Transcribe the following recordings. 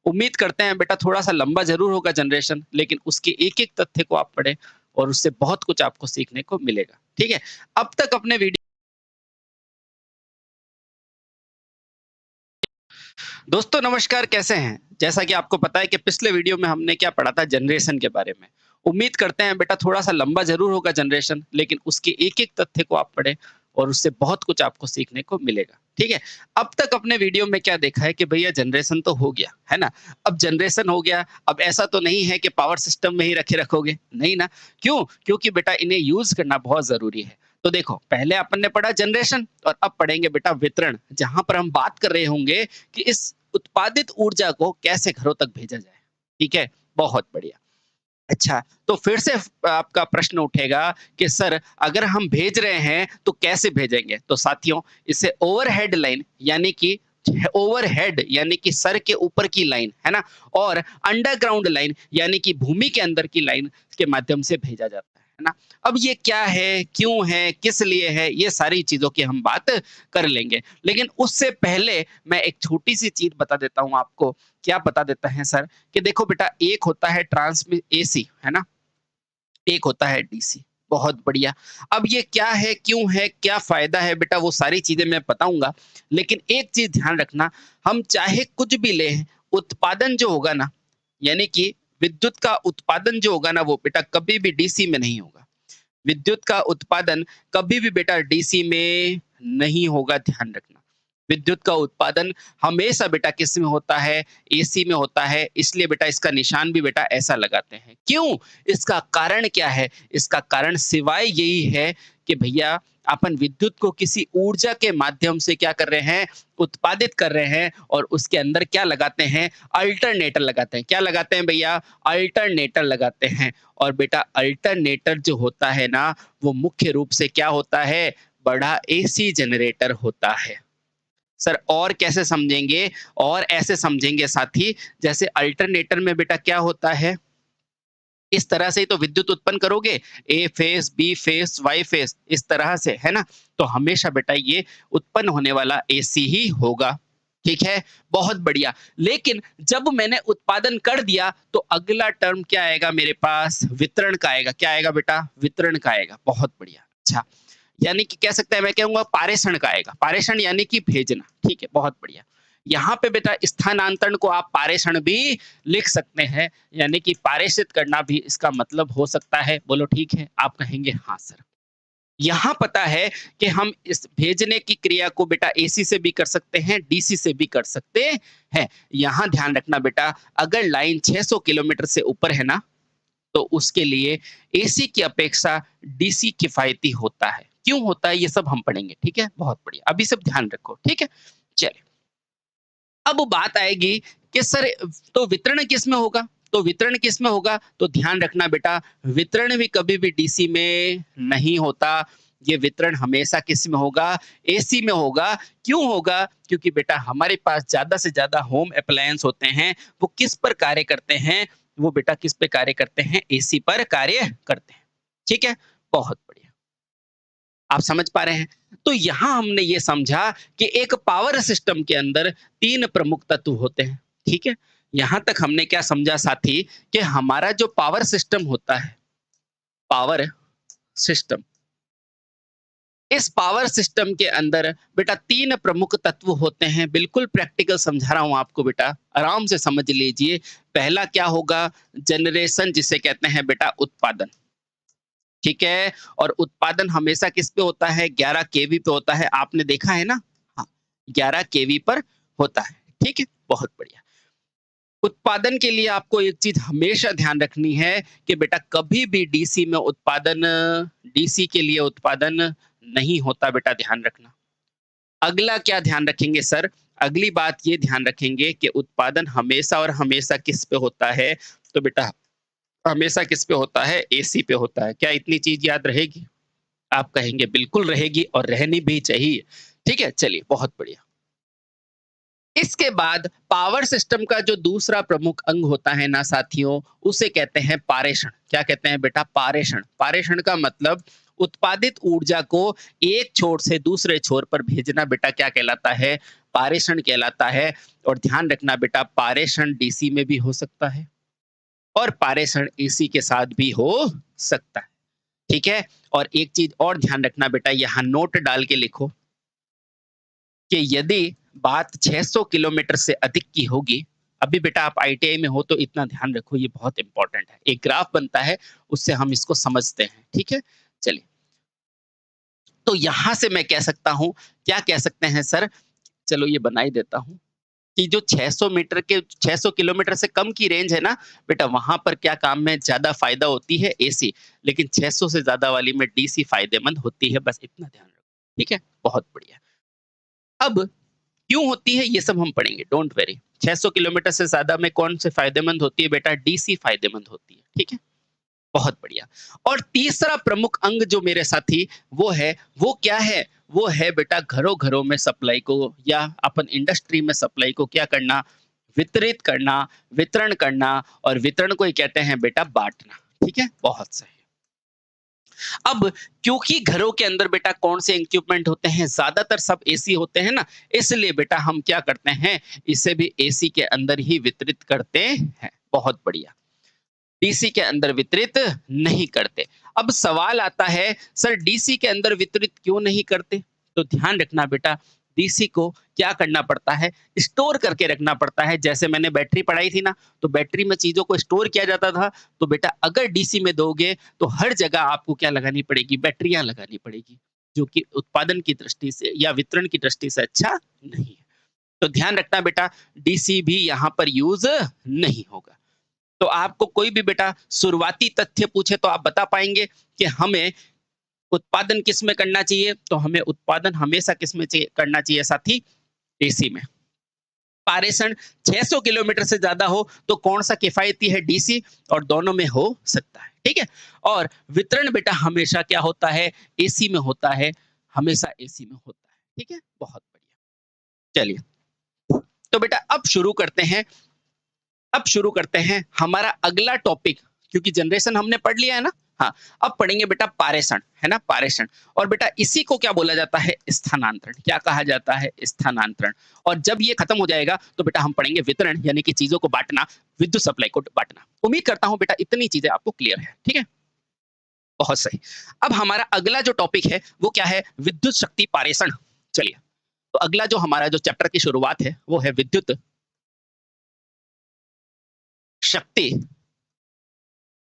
उम्मीद करते हैं बेटा थोड़ा-सा लंबा ज़रूर होगा जनरेशन, लेकिन उसके एक-एक तथ्य को आप पढ़ें और उससे बहुत कुछ आपको सीखने को मिलेगा। ठीक है? अब तक अपने वीडियो दोस्तों नमस्कार, कैसे हैं? जैसा कि आपको पता है कि पिछले वीडियो में हमने क्या पढ़ा था जनरेशन के बारे में। उम्मीद करते हैं बेटा थोड़ा-सा लंबा ज़रूर होगा जनरेशन, लेकिन उसके एक-एक तथ्य को आप पढ़ें और उससे बहुत कुछ आपको सीखने को मिलेगा। ठीक है? अब तक अपने वीडियो में क्या देखा है कि भैया जनरेशन तो हो गया, है ना? अब जनरेशन हो गया, अब ऐसा तो नहीं है कि पावर सिस्टम में ही रखे रखोगे, नहीं ना? क्यों? क्योंकि बेटा इन्हें यूज़ करना बहुत ज़रूरी है। तो देखो, पहले अपन ने पढ़ा जनरेशन और अब पढ़ेंगे बेटा वितरण, जहाँ पर हम बात कर रहे होंगे कि इस उत्पादित ऊर्जा को कैसे घरों तक भेजा जाए। ठीक है? बहुत बढ़िया। अच्छा, तो फिर से आपका प्रश्न उठेगा कि सर अगर हम भेज रहे हैं तो कैसे भेजेंगे? तो साथियों इसे ओवरहेड लाइन यानी कि ओवरहेड यानी कि सर के ऊपर की लाइन, है ना? और अंडरग्राउंड लाइन यानी कि भूमि के अंदर की लाइन के माध्यम से भेजा जाता है ना? अब ये क्या है, क्यों है, किस लिए है, ये सारी चीज़ों की हम बात कर लेंगे। लेकिन उससे पहले मैं एक छोटी-सी चीज़ बता देता हूँ आपको। क्या बता देते हैं सर? कि देखो बेटा एक होता है ट्रांसमि एसी, है ना? एक होता है डीसी। बहुत बढ़िया। अब ये क्या है, क्यों है, क्या फ़ायदा है बेटा वो सारी चीज़ें मैं बताऊँगा। लेकिन एक चीज़ ध्यान रखना, हम चाहे कुछ भी लें, उत्पादन जो होगा ना, यानी कि विद्युत का उत्पादन जो होगा ना वो बेटा कभी भी डीसी में नहीं होगा। विद्युत का उत्पादन कभी भी बेटा डीसी में नहीं होगा, ध्यान रखना। विद्युत का उत्पादन हमेशा बेटा किस में होता है? एसी में होता है, इसलिए बेटा इसका निशान भी बेटा ऐसा लगाते हैं। क्यों? इसका कारण क्या है? इसका कारण सिवाय यही है कि भैया अपन विद्युत को किसी ऊर्जा के माध्यम से क्या कर रहे हैं? उत्पादित कर रहे हैं और उसके अंदर क्या लगाते हैं? अल्टरनेटर लगाते हैं। क्या लगाते हैं भैया? अल्टरनेटर लगाते हैं। और बेटा अल्टरनेटर जो होता है ना, वो मुख्य रूप से क्या होता है? बड़ा एसी जनरेटर होता है। सर और कैसे समझेंगे? और ऐसे समझेंगे साथी, जैसे अल्टरनेटर में बेटा क्या होता है? इस तरह से ही तो विद्युत उत्पन्न करोगे, A phase, B phase, Y phase इस तरह से, है ना? तो हमेशा बेटा ये उत्पन्न होने वाला एसी ही होगा। ठीक है? बहुत बढ़िया। लेकिन जब मैंने उत्पादन कर दिया, तो अगला टर्म क्या आएगा मेरे पास? वितरण का आएगा। क्या आएगा बेटा? वितरण का आएगा। बहुत बढ़िया। अच्छा, यानी कि कह सकते हैं मैं कहूँगा पारेषण का आएगा। पारेषण यानी कि भेजना। ठीक है? बहुत बढ़िया। यहाँ पे बेटा स्थानांतरण को आप पारेषण भी लिख सकते हैं, यानी कि पारेषित करना भी इसका मतलब हो सकता है। बोलो ठीक है? आप कहेंगे हाँ सर। यहाँ पता है कि हम इस भेजने की क्रिया को बेटा एसी से भी कर सकते हैं, डीसी से भी कर सकते हैं। यहाँ ध्यान रखना बेटा, अगर लाइन 600 किलोमीटर से ऊपर है ना, तो उसके लिए एसी की अपेक्षा डीसी किफ़ायती होता है। क्यों होता है ये सब हम पढ़ेंगे, ठीक है? बहुत बढ़िया। अभी सब ध्यान रखो, ठीक है? चलिए, अब वो बात आएगी कि सर तो वितरण किसमें होगा? तो वितरण किसमें होगा? तो ध्यान रखना बेटा, वितरण भी कभी भी डीसी में नहीं होता। ये वितरण हमेशा किस में होगा? एसी में होगा। क्यों होगा? क्योंकि बेटा हमारे पास ज़्यादा से ज़्यादा होम अप्लायंस होते हैं, वो किस पर कार्य करते हैं? वो बेटा किस पे कार्य करते हैं? एसी पर कार्य करते हैं। ठीक है? बहुत बढ़िया। आप समझ पा रहे हैं? तो यहाँ हमने ये समझा कि एक पावर सिस्टम के अंदर 3 प्रमुख तत्व होते हैं, ठीक है? यहाँ तक हमने क्या समझा साथी कि हमारा जो पावर सिस्टम होता है, पावर सिस्टम, इस पावर सिस्टम के अंदर बेटा 3 प्रमुख तत्व होते हैं। बिल्कुल प्रैक्टिकल समझा रहा हूँ आपको बेटा, आराम से समझ लीजिए। पहला क्या होगा? जनरेशन जिसे कहते हैं बेटा उत्पादन। ठीक है? और उत्पादन हमेशा किस पे होता है? 11 केवी पे होता है। आपने देखा है ना? हाँ, 11 केवी पर होता है। ठीक है? बहुत बढ़िया। उत्पादन के लिए आपको एक चीज़ हमेशा ध्यान रखनी है कि बेटा कभी भी डीसी के लिए उत्पादन नहीं होता बेटा, ध्यान रखना। अगला क्या ध्यान रखेंगे सर? अगली बात ये ध्यान रखेंगे कि उत्पादन हमेशा और हमेशा किस पे होता है? तो बेटा हमेशा किस पे होता है? एसी पे होता है। क्या इतनी चीज़ याद रहेगी? आप कहेंगे बिल्कुल रहेगी और रहनी भी चाहिए। ठीक है? चलिए बहुत बढ़िया। इसके बाद पावर सिस्टम का जो दूसरा प्रमुख अंग होता है ना साथियों, उसे कहते हैं पारेषण। क्या कहते हैं बेटा? पारेषण। पारेषण का मतलब उत्पादित ऊर्जा को एक छोर से दूसरे छोर पर भेजना बेटा क्या कहलाता है? पारेषण कहलाता है। और ध्यान रखना बेटा, पारेषण डीसी में भी हो सकता है और पारेषण एसी के साथ भी हो सकता है, ठीक है। और एक चीज और ध्यान रखना बेटा, यहाँ नोट डाल के लिखो कि यदि बात 600 किलोमीटर से अधिक की होगी, अभी बेटा आप आईटीआई में हो तो इतना ध्यान रखो, ये बहुत इंपॉर्टेंट है। एक ग्राफ बनता है, उससे हम इसको समझते हैं, ठीक है। चलिए, तो यहां से मैं कह सकता हूं, क्या कह सकते हैं सर, चलो ये बना ही देता हूं कि जो 600 किलोमीटर से कम की रेंज है ना बेटा, वहां पर क्या काम में ज्यादा फायदा होती है, एसी। लेकिन 600 से ज्यादा वाली में डीसी फायदेमंद होती है, बस इतना ध्यान रखो, ठीक है। बहुत बढ़िया। अब क्यों होती है ये सब हम पढ़ेंगे, डोंट वेरी। 600 किलोमीटर से ज्यादा में कौन से फायदेमंद होती है बेटा, डीसी फायदेमंद होती है, ठीक है। बहुत बढ़िया। और तीसरा प्रमुख अंग जो मेरे साथी वो है, वो क्या है, वो है बेटा घरों घरों में सप्लाई को, या अपन इंडस्ट्री में सप्लाई को क्या करना, वितरित करना, वितरण करना। और वितरण को ही कहते हैं बेटा बांटना, ठीक है। बहुत सही। अब क्योंकि घरों के अंदर बेटा कौन से इक्विपमेंट होते हैं, ज्यादातर सब एसी होते हैं ना, इसलिए बेटा हम क्या करते हैं, इसे भी एसी के अंदर ही वितरित करते हैं। बहुत बढ़िया। डीसी के अंदर वितरित नहीं करते। अब सवाल आता है, सर डीसी के अंदर वितरित क्यों नहीं करते? तो ध्यान रखना बेटा, डीसी को क्या करना पड़ता है, स्टोर करके रखना पड़ता है। जैसे मैंने बैटरी पढ़ाई थी ना, तो बैटरी में चीजों को स्टोर किया जाता था। तो बेटा अगर डीसी में दोगे तो हर जगह आपको क्या लगानी पड़ेगी, बैटरियां लगानी पड़ेगी, जो कि उत्पादन की दृष्टि से या वितरण की दृष्टि से अच्छा नहीं है। तो ध्यान रखना बेटा, डीसी भी यहां पर यूज नहीं होगा। तो आपको कोई भी बेटा शुरुआती तथ्य पूछे तो आप बता पाएंगे कि हमें उत्पादन किस में करना चाहिए, तो हमें उत्पादन हमेशा किस में करना चाहिए साथी, डीसी में। पारेषण 600 किलोमीटर से ज्यादा हो तो कौन सा किफायती है, डीसी। और दोनों में हो सकता है, ठीक है। और वितरण बेटा हमेशा क्या होता है, एसी में होता है, हमेशा एसी में होता है, ठीक है। बहुत बढ़िया। चलिए, तो बेटा अब शुरू करते हैं हमारा अगला टॉपिक, क्योंकि जनरेशन हमने पढ़ लिया है ना। हाँ, अब पढ़ेंगे बेटा पारेषण, है ना, पारेषण। और बेटा इसी को क्या बोला जाता है, स्थानांतरण। क्या कहा जाता है, स्थानांतरण। और जब ये खत्म हो जाएगा तो बेटा हम पढ़ेंगे वितरण, यानी कि चीजों को बांटना, विद्युत सप्लाई को बांटना। उम्मीद करता हूं बेटा इतनी चीजें आपको क्लियर है, ठीक है। बहुत सही। अब हमारा अगला जो टॉपिक है वो क्या है, विद्युत शक्ति पारेषण। चलिए, तो अगला जो हमारा जो चैप्टर की शुरुआत है वो है विद्युत शक्ति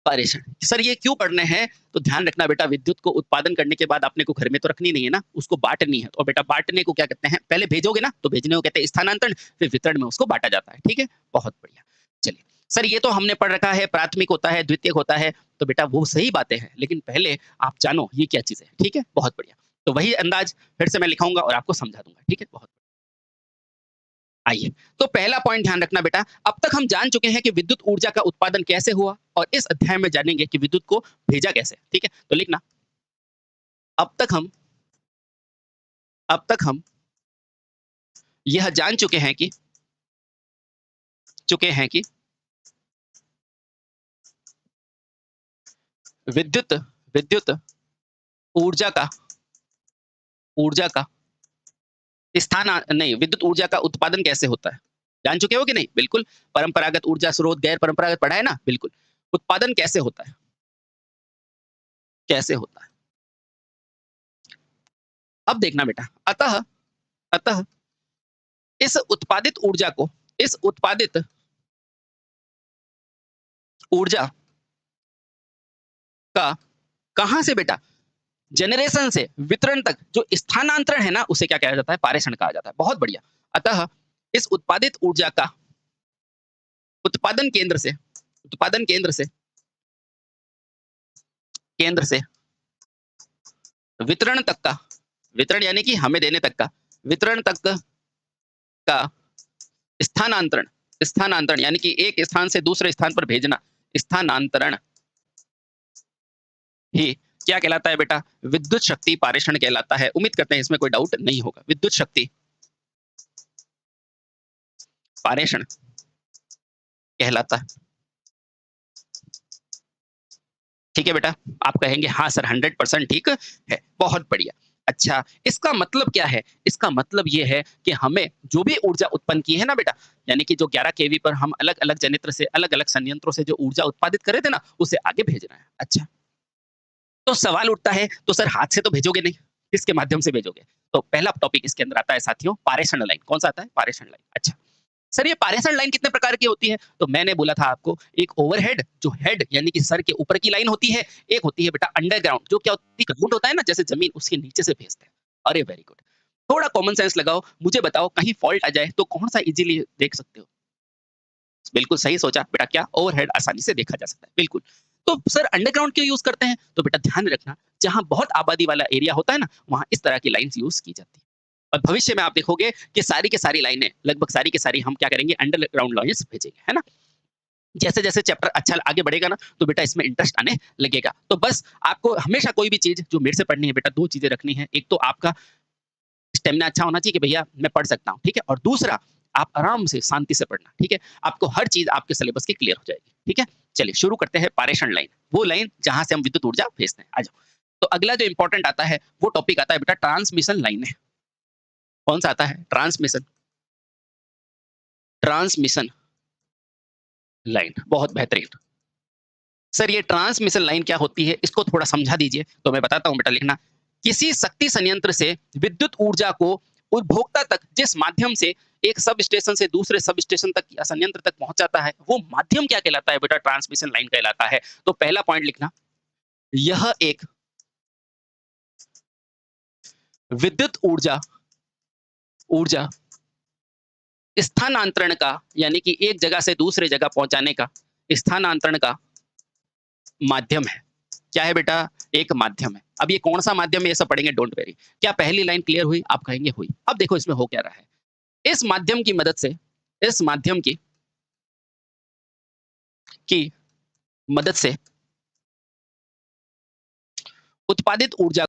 पारेषण। सर ये क्यों पढ़ने हैं, तो ध्यान रखना बेटा, विद्युत को उत्पादन करने के बाद अपने को घर में तो रखनी नहीं है ना, उसको बांटनी है। और बेटा बांटने को क्या कहते हैं, पहले भेजोगे ना तो भेजने को कहते हैं स्थानांतरण, फिर वितरण में उसको बांटा जाता है, ठीक है। बहुत बढ़िया। चलिए सर, ये तो हमने पढ़ रखा है, प्राथमिक होता है, द्वितीयक होता है। तो बेटा वो सही बातें हैं, लेकिन पहले आप जानो ये क्या चीज है, ठीक है। बहुत बढ़िया। तो वही अंदाज फिर से मैं लिखाऊंगा और आपको समझा दूंगा, ठीक है। बहुत आइए, तो पहला पॉइंट ध्यान रखना बेटा, अब तक हम जान चुके हैं कि विद्युत ऊर्जा का उत्पादन कैसे हुआ, और इस अध्याय में जानेंगे कि विद्युत को भेजा कैसे, ठीक है। तो लिखना, अब तक हम अब तक हम यह जान चुके हैं कि विद्युत विद्युत ऊर्जा का ऊर्जा का स्थान नहीं, विद्युत ऊर्जा का उत्पादन कैसे होता है, जान चुके हो कि नहीं। बिल्कुल। परंपरागत ऊर्जा स्रोत, गैर परंपरागत पढ़ा है ना, बिल्कुल। उत्पादन कैसे होता है, कैसे होता है। अब देखना बेटा, अतः अतः इस उत्पादित ऊर्जा को, इस उत्पादित ऊर्जा का कहां से बेटा, जनरेशन से वितरण तक जो स्थानांतरण है ना, उसे क्या कहा जाता है, पारेषण कहा जाता है। बहुत बढ़िया। अतः इस उत्पादित ऊर्जा का उत्पादन केंद्र से उत्पादन केंद्र से वितरण तक का, वितरण यानी कि हमें देने तक का, वितरण तक का स्थानांतरण, स्थानांतरण यानी कि एक स्थान से दूसरे स्थान पर भेजना, स्थानांतरण ही क्या कहलाता है बेटा, विद्युत शक्ति पारेषण कहलाता है। उम्मीद करते हैं इसमें कोई डाउट नहीं होगा। विद्युत शक्ति पारेषण कहलाता है, ठीक है बेटा। आप कहेंगे हाँ सर 100% ठीक है, बहुत बढ़िया। अच्छा, इसका मतलब क्या है? इसका मतलब ये है कि हमें जो भी ऊर्जा उत्पन्न की है ना बेटा, यानी कि जो 11 केवी पर हम अलग-अलग जनरेटर से, अलग-अलग संयंत्रों से जो ऊर्जा उत्पादित कर रहे थे ना, उसे आगे भेजना है। अच्छा, तो सवाल उठता है, तो सर हाथ से तो भेजोगे नहीं, किसके माध्यम से भेजोगे? तो पहला टॉपिक इसके अंदर आता है साथियों, पारेषण लाइन। कौन-सा आता है? पारेषण लाइन। अच्छा, सर ये पारेषण लाइन कितने प्रकार की होती है? तो मैंने बोला था आपको, एक ओवरहेड जो हेड यानी कि सर के ऊपर की लाइन होती है, एक होती है बेटा अंडरग्राउंड जो क्या होती है, ग्राउंड होता है ना जैसे जमीन उसके नीचे से भेजते हैं। अरे वेरी गुड। थोड़ा कॉमन सेंस लगाओ, मुझे बताओ कहीं फॉल्ट आ जाए तो कौन-सा इज़िली देख सकते हो? बिल्कुल सही सोचा बेटा क्या ओवरहेड आसानी से देखा जा सकता है बिल्कुल। तो सर अंडरग्राउंड क्यों यूज करते हैं? तो बेटा ध्यान रखना जहां बहुत आबादी वाला एरिया होता है ना वहां इस तरह की लाइंस यूज की जाती है। और भविष्य में आप देखोगे कि सारी के सारी लाइनें लगभग सारी के सारी हम क्या करेंगे अंडरग्राउंड लाइंस भेजेंगे है ना। जैसे जैसे चैप्टर अच्छा आगे बढ़ेगा ना तो बेटा इसमें इंटरेस्ट आने लगेगा। तो बस आपको हमेशा कोई भी चीज जो मेरे से पढ़नी है बेटा दो चीजें रखनी है। एक तो आपका स्टेमिना अच्छा होना चाहिए कि भैया मैं पढ़ सकता हूँ, ठीक है? और दूसरा आप आराम से शांति से पढ़ना, ठीक है? आपको हर चीज़ आपके सिलेबस की क्लियर हो जाएगी, ठीक है? चलिए शुरू करते हैं पारेषण लाइन, वो लाइन जहाँ से हम विद्युत ऊर्जा भेजते हैं, आ जाओ। तो अगला जो इम्पोर्टेंट आता है, वो टॉपिक आता है बेटा ट्रांसमिशन लाइनें। कौन-सा आता है? ट्रांसमिशन, ट्रांसमिशन लाइन, बहुत बेहतरीन। सर ये ट्रांसमिशन लाइन क्या होती है? इसको थोड़ा समझा दीजिए, तो मैं बताता हूँ बेटा लिखना। किसी शक्ति संयंत्र से विद्युत ऊर्जा को उपभोक्ता तक जिस माध्यम से एक सब स्टेशन से दूसरे सब स्टेशन तक या संयंत्र तक पहुंचाता है, वो माध्यम क्या कहलाता है बेटा? ट्रांसमिशन लाइन कहलाता है। तो पहला पॉइंट लिखना, यह एक विद्युत ऊर्जा ऊर्जा स्थानांतरण का यानी कि एक जगह से दूसरे जगह पहुंचाने का स्थानांतरण का माध्यम है। क्या है बेटा? एक माध्यम है। अब ये कौन-सा माध्यम है ये सब पढ़ेंगे डोंट वरी। क्या पहली लाइन क्लियर हुई? आप कहेंगे हुई। अब देखो इसमें हो क्या रहा है। इस माध्यम की मदद से इस माध्यम की मदद से उत्पादित ऊर्जा